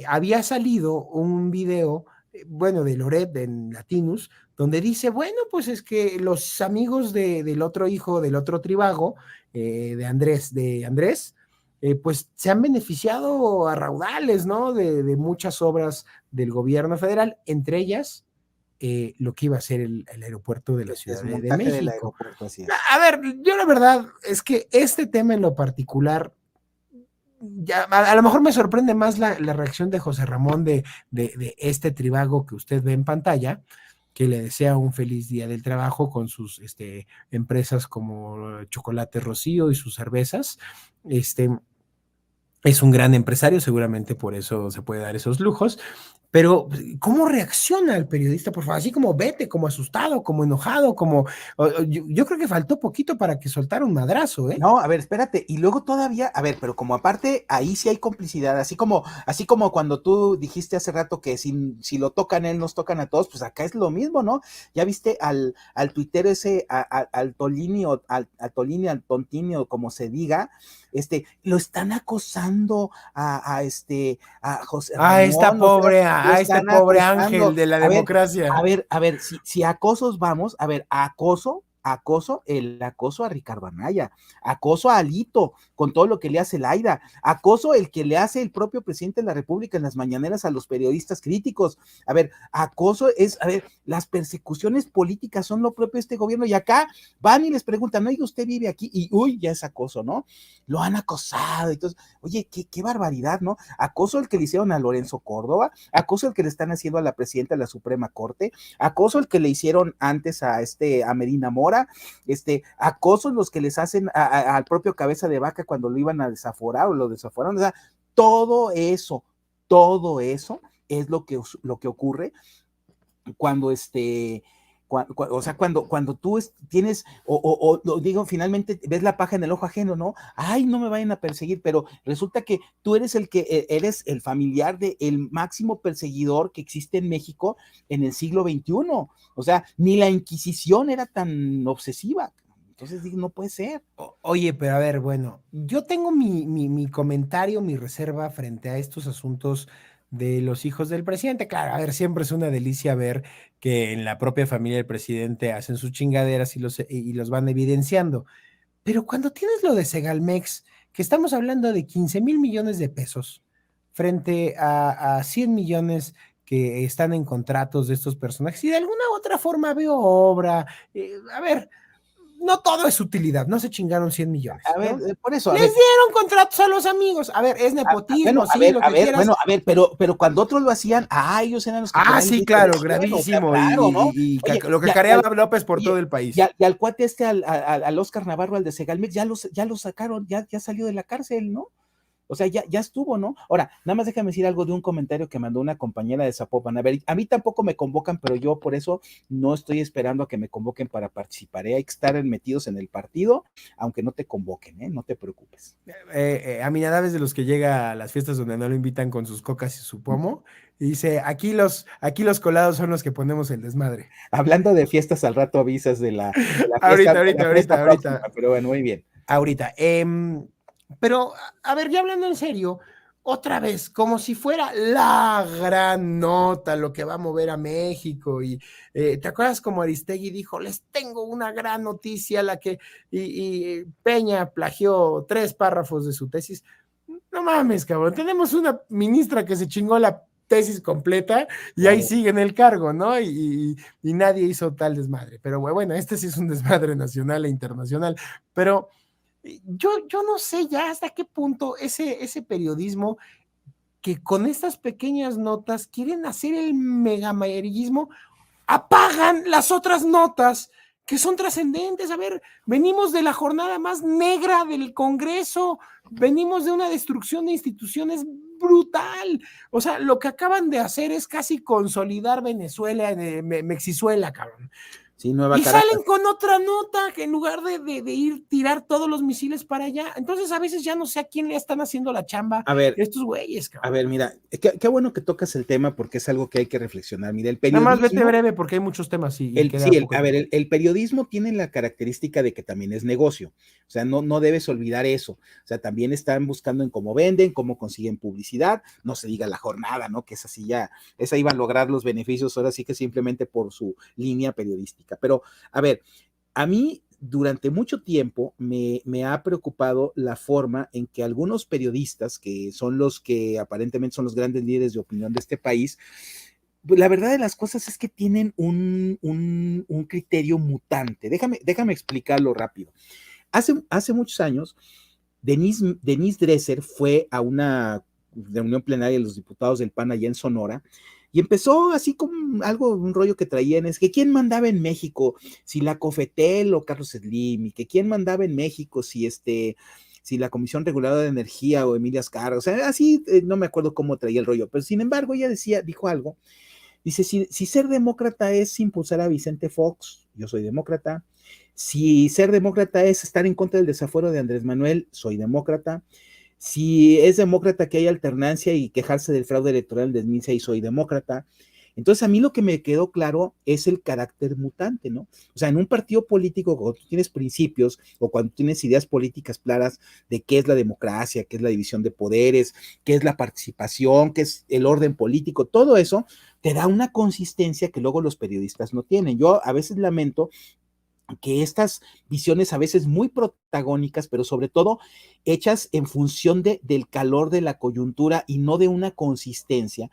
había salido un video, bueno, de Loret en Latinus, donde dice, bueno, pues es que los amigos del otro hijo, del otro tribago, de Andrés, pues se han beneficiado a raudales, ¿no? De muchas obras del gobierno federal, entre ellas lo que iba a ser el aeropuerto de la Ciudad de México. A ver, yo la verdad es que este tema en lo particular, ya, a lo mejor me sorprende más la reacción de José Ramón de este tribago que usted ve en pantalla, que le desea un feliz día del trabajo con sus empresas como Chocolate Rocío y sus cervezas. Es un gran empresario, seguramente por eso se puede dar esos lujos, Pero, ¿cómo reacciona el periodista? Por favor, así como vete, como asustado, como enojado, como yo creo que faltó poquito para que soltara un madrazo, ¿eh? No, a ver, espérate, y luego todavía, a ver, pero como aparte ahí sí hay complicidad, así como cuando tú dijiste hace rato que si lo tocan él, nos tocan a todos, pues acá es lo mismo, ¿no? Ya viste al tuitero ese, al Tolini o al Tolini, al Tontini o como se diga, lo están acosando a José Ramón, o sea, lo A este están pobre ángel acosando. de la A ver, democracia. si acosos vamos, a ver, el acoso a Ricardo Anaya, acoso a Alito, con todo lo que le hace Laida, acoso el que le hace el propio presidente de la República en las mañaneras a los periodistas críticos. A ver, las persecuciones políticas son lo propio de este gobierno y acá van y les preguntan, oye, usted vive aquí y uy, ya es acoso, ¿no? Lo han acosado, entonces, oye, qué barbaridad, ¿no? Acoso el que le hicieron a Lorenzo Córdoba, acoso el que le están haciendo a la presidenta de la Suprema Corte, acoso el que le hicieron antes a Medina Mora, acosos los que les hacen al propio Cabeza de Vaca cuando lo iban a desaforar o lo desaforaron, o sea, todo eso es lo que ocurre cuando o sea, cuando tú tienes, digo, finalmente ves la paja en el ojo ajeno, ¿no? Ay, no me vayan a perseguir, pero resulta que tú eres eres el familiar del máximo perseguidor que existe en México en el siglo XXI. O sea, ni la Inquisición era tan obsesiva. Entonces, digo, no puede ser. Oye, pero a ver, bueno, yo tengo mi comentario, mi reserva frente a estos asuntos de los hijos del presidente. Claro, a ver, siempre es una delicia ver que en la propia familia del presidente hacen sus chingaderas y los van evidenciando. Pero cuando tienes lo de Segalmex, que estamos hablando de 15,000 millones de pesos frente a 100 millones que están en contratos de estos personajes, y de alguna u otra forma veo obra, a ver, no todo es utilidad, no se chingaron 100 millones, A ver, ¿no? por eso, a Les ver, dieron contratos a los amigos. A ver, es nepotismo, sí, lo que quieras. pero cuando otros lo hacían, ellos eran los que Ah, tenían el sí, visto de claro, gobierno, o sea, gravísimo. claro, ¿no? Oye, Lo cacareaba López por todo oye, el país. y al cuate al Oscar Navarro, al de Segalmex, ya lo sacaron, ya salió de la cárcel, ¿no? O sea, ya estuvo, ¿no? Ahora, nada más déjame decir algo de un comentario que mandó una compañera de Zapopan. A ver, a mí tampoco me convocan, pero yo por eso no estoy esperando a que me convoquen para participar. Hay que estar metidos en el partido, aunque no te convoquen, ¿eh? No te preocupes. A mi nada es de los que llega a las fiestas donde no lo invitan con sus cocas y su pomo, y dice, aquí los colados son los que ponemos el desmadre. Hablando de fiestas, al rato avisas Ahorita, de la ahorita, fiesta ahorita, próxima, ahorita, pero bueno, muy bien. ahorita. Pero, a ver, ya hablando en serio, otra vez, como si fuera la gran nota, lo que va a mover a México. Y ¿te acuerdas como Aristegui dijo, les tengo una gran noticia, y Peña plagió 3 párrafos de su tesis? No mames, cabrón, tenemos una ministra que se chingó la tesis completa y ahí Claro. sigue en el cargo, ¿no? Y nadie hizo tal desmadre. Pero bueno, este sí es un desmadre nacional e internacional. Pero yo no sé ya hasta qué punto ese periodismo que con estas pequeñas notas quieren hacer el megamayerismo, apagan las otras notas que son trascendentes. A ver, venimos de la jornada más negra del Congreso, venimos de una destrucción de instituciones brutal. O sea, lo que acaban de hacer es casi consolidar Venezuela, Mexizuela, cabrón. Sí, Nueva Y Caracas. salen con otra nota que en lugar de ir tirar todos los misiles para allá. Entonces a veces ya no sé a quién le están haciendo la chamba A ver, estos güeyes, cabrón. mira, qué bueno que tocas el tema porque es algo que hay que reflexionar. Mira, el Nada más vete periodismo. breve porque hay muchos temas y queda poco A ver, tiempo. el periodismo tiene la característica de que también es negocio, o sea, no debes olvidar eso, o sea, también están buscando en cómo venden, cómo consiguen publicidad, no se diga la jornada, ¿no? Que esa iba a lograr los beneficios, ahora sí que simplemente por su línea periodística. Pero, a ver, a mí durante mucho tiempo me ha preocupado la forma en que algunos periodistas, que son los que aparentemente son los grandes líderes de opinión de este país, la verdad de las cosas es que tienen un criterio mutante. Déjame explicarlo rápido. Hace muchos años, Denise Dresser fue a una reunión plenaria de los diputados del PAN allá en Sonora y empezó así como un rollo que traían, es que quién mandaba en México, si la Cofetel o Carlos Slim, y que quién mandaba en México, si la Comisión Reguladora de Energía o Emilia Azcárraga, o sea, así no me acuerdo cómo traía el rollo, pero sin embargo ella dijo algo, dice, si ser demócrata es impulsar a Vicente Fox, yo soy demócrata, si ser demócrata es estar en contra del desafuero de Andrés Manuel, soy demócrata, si es demócrata que haya alternancia y quejarse del fraude electoral del 2006, soy demócrata. Entonces, a mí lo que me quedó claro es el carácter mutante, ¿no? O sea, en un partido político, cuando tú tienes principios o cuando tienes ideas políticas claras de qué es la democracia, qué es la división de poderes, qué es la participación, qué es el orden político, todo eso te da una consistencia que luego los periodistas no tienen. Yo a veces lamento que estas visiones a veces muy protagónicas, pero sobre todo hechas en función del calor de la coyuntura y no de una consistencia,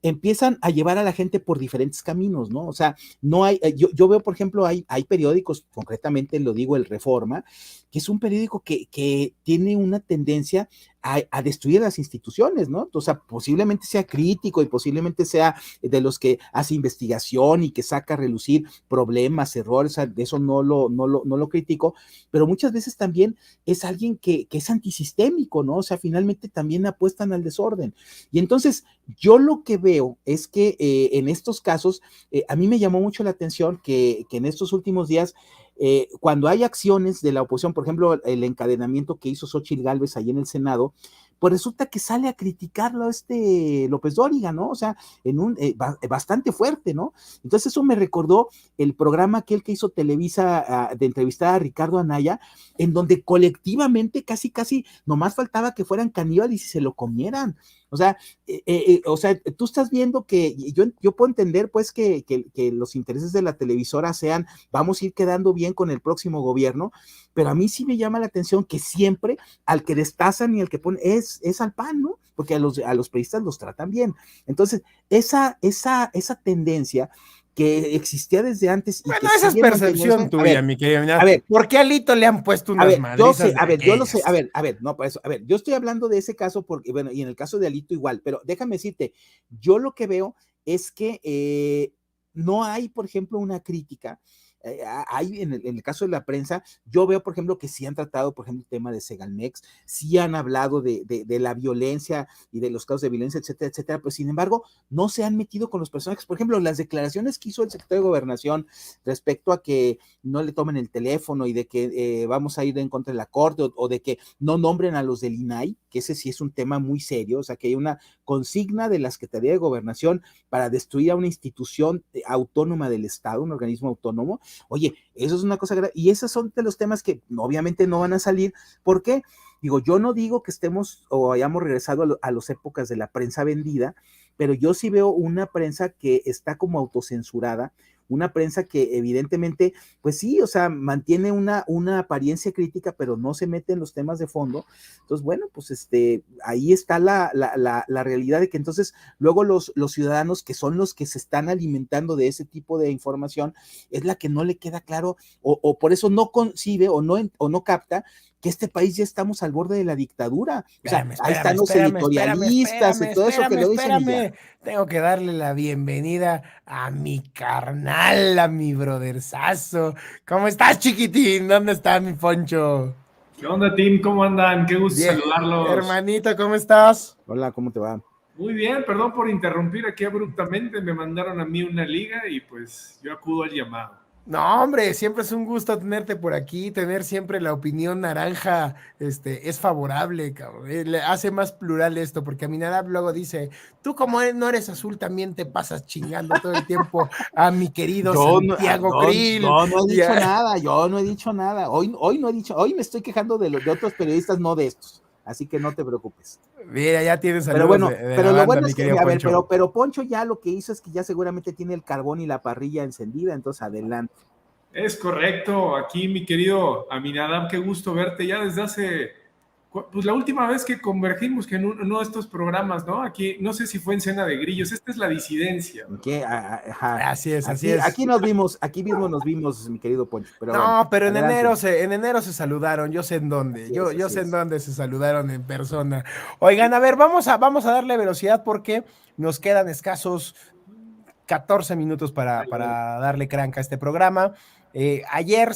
empiezan a llevar a la gente por diferentes caminos, ¿no? O sea, no hay, yo veo, por ejemplo, hay periódicos, concretamente lo digo, el Reforma, que es un periódico que tiene una tendencia a destruir las instituciones, ¿no? O sea, posiblemente sea crítico y posiblemente sea de los que hace investigación y que saca a relucir problemas, errores, de eso no lo critico, pero muchas veces también es alguien que es antisistémico, ¿no? O sea, finalmente también apuestan al desorden. Y entonces, yo lo que veo es que en estos casos, a mí me llamó mucho la atención que en estos últimos días, cuando hay acciones de la oposición, por ejemplo, el encadenamiento que hizo Xóchitl Gálvez ahí en el Senado, pues resulta que sale a criticarlo López Dóriga, ¿no? O sea, bastante fuerte, ¿no? Entonces eso me recordó el programa aquel que hizo Televisa de entrevistar a Ricardo Anaya, en donde colectivamente casi nomás faltaba que fueran caníbales y se lo comieran. O sea, tú estás viendo que yo puedo entender pues que los intereses de la televisora sean, vamos a ir quedando bien con el próximo gobierno, pero a mí sí me llama la atención que siempre al que destazan y al que ponen es al PAN, ¿no? Porque a los periodistas los tratan bien. Entonces, esa tendencia que existía desde antes y bueno, que esa es sigue percepción tuya, mi querido. a ver, ¿Por qué a Lito le han puesto unas yo sé, madrizas de yo lo sé, aquellas? no, por eso, yo estoy hablando de ese caso porque, bueno, y en el caso de Alito igual, pero déjame decirte, yo lo que veo es que no hay, por ejemplo, una crítica. Hay en el caso de la prensa, yo veo, por ejemplo, que sí han tratado, por ejemplo, el tema de Segalmex, sí han hablado de la violencia y de los casos de violencia, etcétera, etcétera, pero sin embargo, no se han metido con los personajes. Por ejemplo, las declaraciones que hizo el secretario de Gobernación respecto a que no le tomen el teléfono y de que vamos a ir en contra de la Corte o de que no nombren a los del INAI, que ese sí es un tema muy serio, o sea, que hay una consigna de la Secretaría de Gobernación para destruir a una institución autónoma del Estado, un organismo autónomo. Oye, eso es una cosa grave, y esos son de los temas que obviamente no van a salir. ¿Por qué? Digo, yo no digo que estemos o hayamos regresado a las épocas de la prensa vendida, pero yo sí veo una prensa que está como autocensurada, una prensa que evidentemente, pues sí, o sea, mantiene una apariencia crítica, pero no se mete en los temas de fondo. Entonces, bueno, pues ahí está la realidad de que entonces luego los ciudadanos que son los que se están alimentando de ese tipo de información, es la que no le queda claro, o por eso no concibe o no capta que este país ya estamos al borde de la dictadura. O sea, ahí están los editorialistas y todo eso que lo dicen y ya. Tengo que darle la bienvenida a mi carnal, a mi brotherzazo. ¿Cómo estás, chiquitín? ¿Dónde está mi Poncho? ¿Qué onda, Tim? ¿Cómo andan? Qué gusto Bien, saludarlos. hermanito, ¿cómo estás? Hola, ¿cómo te va? Muy bien, perdón por interrumpir aquí abruptamente. Me mandaron a mí una liga y pues yo acudo al llamado. No, hombre, siempre es un gusto tenerte por aquí, tener siempre la opinión naranja, es favorable, cabrón. Le hace más plural esto, porque Aminadab luego dice, tú como no eres azul, también te pasas chingando todo el tiempo a mi querido Santiago Krill. Yo no he dicho nada, yo no he dicho nada. Hoy no he dicho, hoy me estoy quejando de otros periodistas, no de estos. Así que no te preocupes. Mira, ya tienes saludos pero bueno, de pero la lo banda, bueno mi es que, querido a ver, Poncho. pero Poncho ya lo que hizo es que ya seguramente tiene el carbón y la parrilla encendida, entonces adelante. Es correcto, aquí mi querido Aminadab, qué gusto verte ya desde hace, pues la última vez que convergimos que en uno de estos programas, ¿no? Aquí, no sé si fue en Cena de Grillos, esta es la disidencia. Así es, así es. Aquí nos vimos, aquí mismo nos vimos, mi querido Poncho. Pero no, bueno, pero en enero se saludaron, yo sé en dónde, yo sé en dónde se saludaron en persona. Oigan, a ver, vamos a darle velocidad porque nos quedan escasos 14 minutos para darle cranca a este programa. Ayer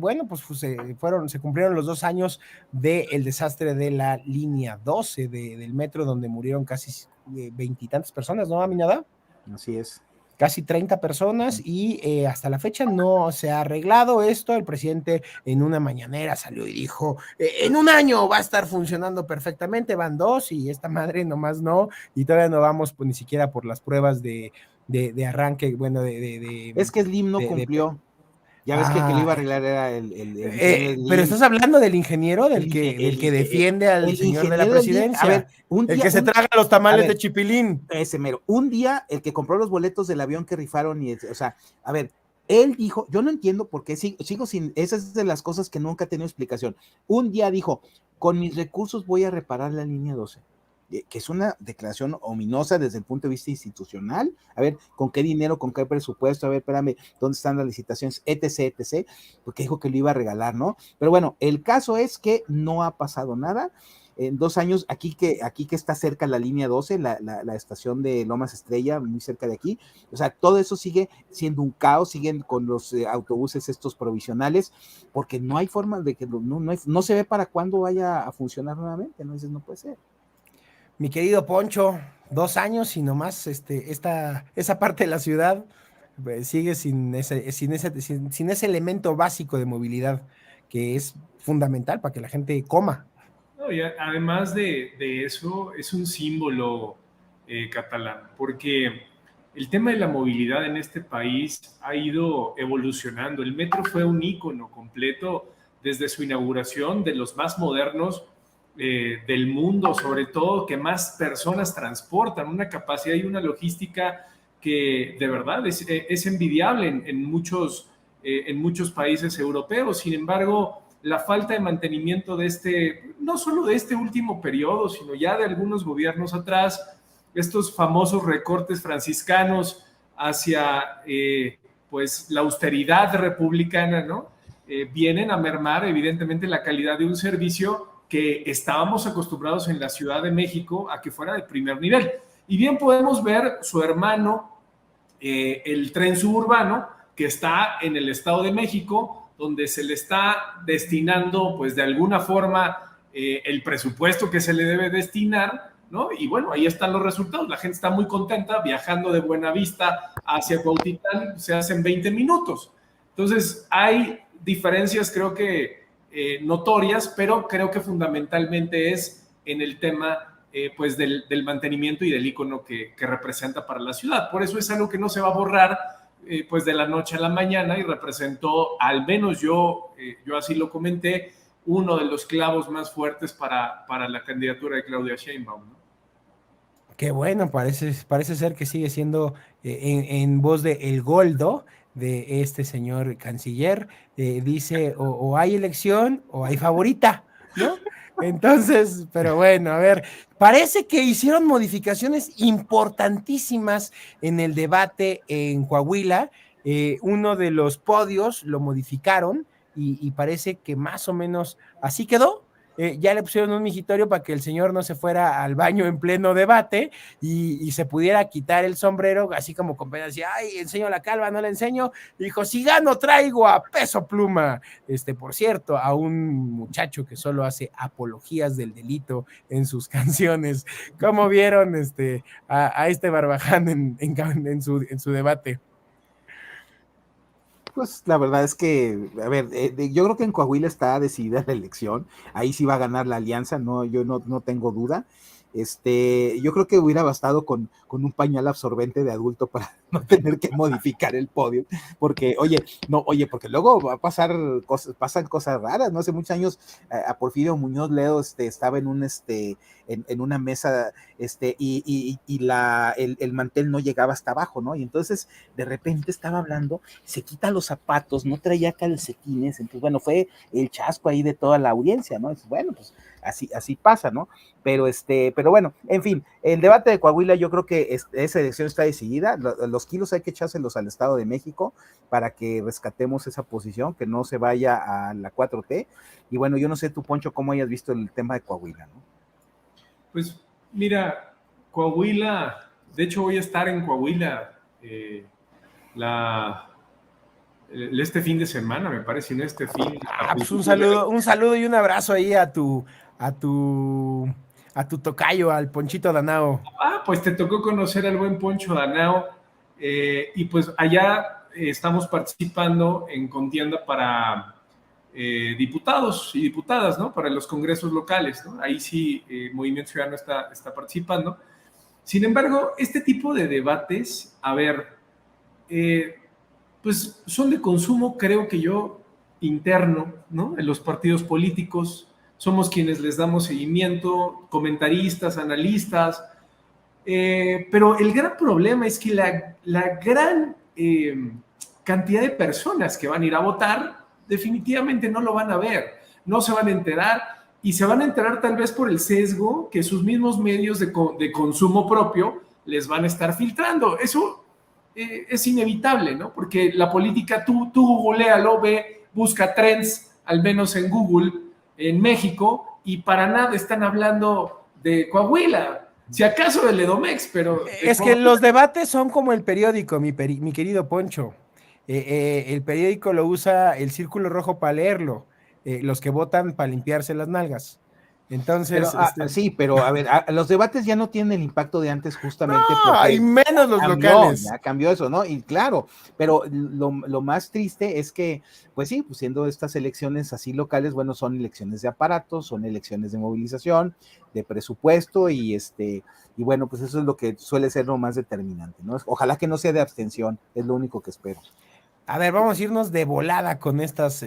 bueno, pues se cumplieron los 2 años del desastre de la línea 12 del metro, donde murieron casi 20 y tantas personas, ¿no, Aminada? Así es. Casi 30 personas y hasta la fecha no se ha arreglado esto. El presidente en una mañanera salió y dijo, en un año va a estar funcionando perfectamente, van 2 y esta madre nomás no, y todavía no vamos pues, ni siquiera por las pruebas de arranque, bueno, Es que Slim no cumplió. Ya ves que el que lo iba a arreglar era el ingeniero Slim. Pero estás hablando del ingeniero, del que defiende al señor de la presidencia. A ver, el que se traga los tamales ver, de chipilín. Ese mero. Un día, el que compró los boletos del avión que rifaron, o sea, a ver, él dijo, yo no entiendo por qué, sigo sin, esas es de las cosas que nunca he tenido explicación. Un día dijo, con mis recursos voy a reparar la línea 12. Que es una declaración ominosa desde el punto de vista institucional. A ver, ¿con qué dinero, con qué presupuesto? A ver, espérame, ¿dónde están las licitaciones? Etc, etc, porque dijo que lo iba a regalar, ¿no? Pero bueno, el caso es que no ha pasado nada. En 2 años, aquí que está cerca la línea 12, la estación de Lomas Estrella, muy cerca de aquí, o sea, todo eso sigue siendo un caos, siguen con los autobuses estos provisionales, porque no hay forma de que no se ve para cuándo vaya a funcionar nuevamente, ¿no? Dices, no puede ser. Mi querido Poncho, 2 años y nomás esa parte de la ciudad sigue sin ese elemento básico de movilidad que es fundamental para que la gente coma. No, y además de eso, es un símbolo catalán, porque el tema de la movilidad en este país ha ido evolucionando. El metro fue un ícono completo desde su inauguración, de los más modernos del mundo, sobre todo, que más personas transportan, una capacidad y una logística que de verdad es envidiable en muchos países europeos. Sin embargo, la falta de mantenimiento de no solo de este último periodo, sino ya de algunos gobiernos atrás, estos famosos recortes franciscanos hacia pues la austeridad republicana, ¿no? Vienen a mermar evidentemente la calidad de un servicio que estábamos acostumbrados en la Ciudad de México a que fuera de primer nivel. Y bien podemos ver su hermano, el tren suburbano, que está en el Estado de México, donde se le está destinando, pues de alguna forma, el presupuesto que se le debe destinar, ¿no? Y bueno, ahí están los resultados. La gente está muy contenta viajando de Buenavista hacia Cuautitlán, se hacen 20 minutos. Entonces, hay diferencias, creo que notorias, pero creo que fundamentalmente es en el tema pues del mantenimiento y del icono que representa para la ciudad. Por eso es algo que no se va a borrar pues de la noche a la mañana y representó, al menos yo así lo comenté, uno de los clavos más fuertes para la candidatura de Claudia Sheinbaum, ¿no? Qué bueno, parece ser que sigue siendo en voz de El Goldo, de este señor canciller, dice o hay elección o hay favorita, ¿no? Entonces, pero bueno, a ver, parece que hicieron modificaciones importantísimas en el debate en Coahuila. Uno de los podios lo modificaron y parece que más o menos así quedó. Ya le pusieron un migitorio para que el señor no se fuera al baño en pleno debate y se pudiera quitar el sombrero, así como con pena decía, ay, enseño la calva, no la enseño. Y dijo, si gano, traigo a Peso Pluma. Por cierto, a un muchacho que solo hace apologías del delito en sus canciones. ¿Cómo vieron a este Barbaján en su debate? Pues la verdad es que, a ver, yo creo que en Coahuila está decidida la elección, ahí sí va a ganar la alianza, no, yo no tengo duda. Yo creo que hubiera bastado con un pañal absorbente de adulto para no tener que modificar el podio, porque, porque luego va a pasan cosas raras, ¿no? Hace muchos años a Porfirio Muñoz Ledo estaba en una mesa, y el mantel no llegaba hasta abajo, ¿no? Y entonces de repente estaba hablando, se quita los zapatos, no traía calcetines, entonces bueno, fue el chasco ahí de toda la audiencia, ¿no? Entonces, bueno, pues así pasa, ¿no? Pero bueno, en fin, el debate de Coahuila, yo creo que esa elección está decidida. Los kilos hay que echárselos al Estado de México para que rescatemos esa posición, que no se vaya a la 4T. Y bueno, yo no sé tú, Poncho, cómo hayas visto el tema de Coahuila, ¿no? Pues mira, Coahuila, de hecho voy a estar en Coahuila este fin de semana, me parece, no este fin. Pues un saludo y un abrazo ahí a tu tocayo, al Ponchito Danao. Pues te tocó conocer al buen Poncho Danao, y pues allá estamos participando en contienda para diputados y diputadas, ¿no? Para los congresos locales, ¿no? Ahí sí, Movimiento Ciudadano está participando. Sin embargo, este tipo de debates, a ver, pues son de consumo, creo que yo, interno, ¿no? En los partidos políticos somos quienes les damos seguimiento, comentaristas, analistas, pero el gran problema es que la gran cantidad de personas que van a ir a votar definitivamente no lo van a ver, no se van a enterar, y se van a enterar tal vez por el sesgo que sus mismos medios de consumo propio les van a estar filtrando. Eso es inevitable, ¿no? Porque la política, tú googlealo, busca trends, al menos en Google, en México, y para nada están hablando de Coahuila, si acaso del Edomex, pero... Es que los debates son como el periódico, mi querido Poncho. El periódico lo usa el Círculo Rojo para leerlo, los que votan para limpiarse las nalgas. Entonces, pero, sí, pero a ver, los debates ya no tienen el impacto de antes, justamente porque y menos los locales. Ya cambió eso, ¿no? Y claro, pero lo más triste es que, pues sí, pues siendo estas elecciones así locales, bueno, son elecciones de aparatos, son elecciones de movilización, de presupuesto, y bueno, pues eso es lo que suele ser lo más determinante, ¿no? Ojalá que no sea de abstención, es lo único que espero. A ver, vamos a irnos de volada con estas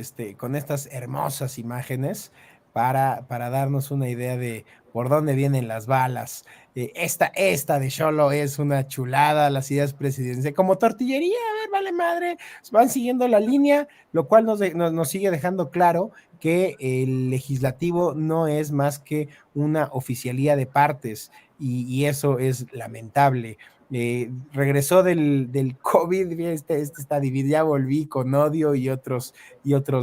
hermosas imágenes para darnos una idea de por dónde vienen las balas. Esta de Xolo es una chulada, las ideas presidenciales, como tortillería, a ver, vale madre, van siguiendo la línea, lo cual nos sigue dejando claro que el legislativo no es más que una oficialía de partes, y eso es lamentable. Regresó del COVID, está dividido, ya volví con odio y otros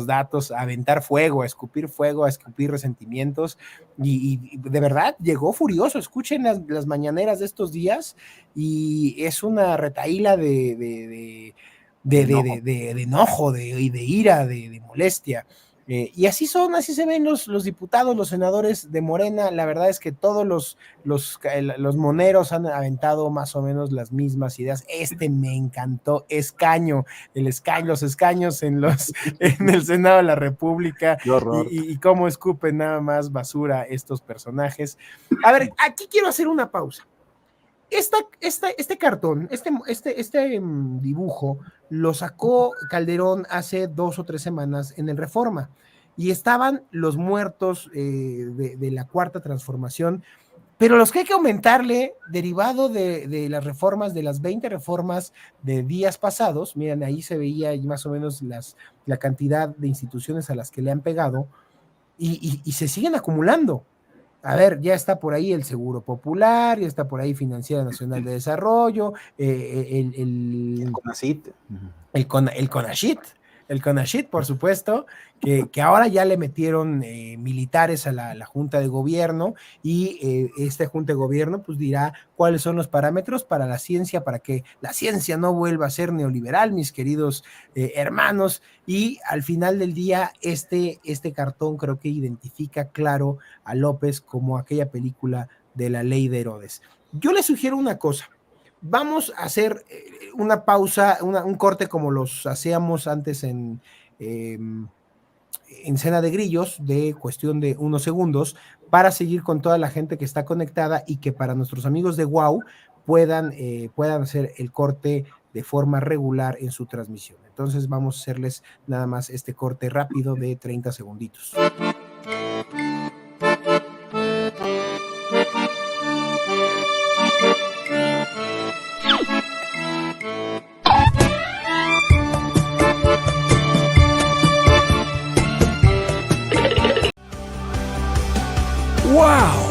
datos, a aventar fuego, a escupir resentimientos, y de verdad llegó furioso. Escuchen las mañaneras de estos días, y es una retahíla de enojo, de ira, de molestia. Y así se ven los diputados, los senadores de Morena. La verdad es que todos los moneros han aventado más o menos las mismas ideas. Me encantó, los escaños en el Senado de la República, y cómo escupen nada más basura estos personajes. A ver, aquí quiero hacer una pausa. Este cartón, este dibujo lo sacó Calderón hace 2 o 3 semanas en el Reforma, y estaban los muertos de la Cuarta Transformación, pero los que hay que aumentarle, derivado de las reformas, de las 20 reformas de días pasados, miren, ahí se veía más o menos la cantidad de instituciones a las que le han pegado, y se siguen acumulando. A ver, ya está por ahí el Seguro Popular, ya está por ahí Financiera Nacional de Desarrollo, el CONACYT. El CONACYT, por supuesto, que ahora ya le metieron militares a la Junta de Gobierno, y esta Junta de Gobierno pues dirá cuáles son los parámetros para la ciencia, para que la ciencia no vuelva a ser neoliberal, mis queridos hermanos. Y al final del día, este cartón creo que identifica claro a López como aquella película de La Ley de Herodes. Yo le sugiero una cosa. Vamos a hacer una pausa, un corte como los hacíamos antes en Cena de Grillos, de cuestión de unos segundos, para seguir con toda la gente que está conectada, y que para nuestros amigos de WOW puedan hacer el corte de forma regular en su transmisión. Entonces vamos a hacerles nada más este corte rápido de 30 segunditos. ¡Wow!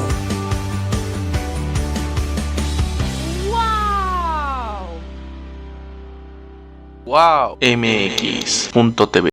¡Wow! MX.tv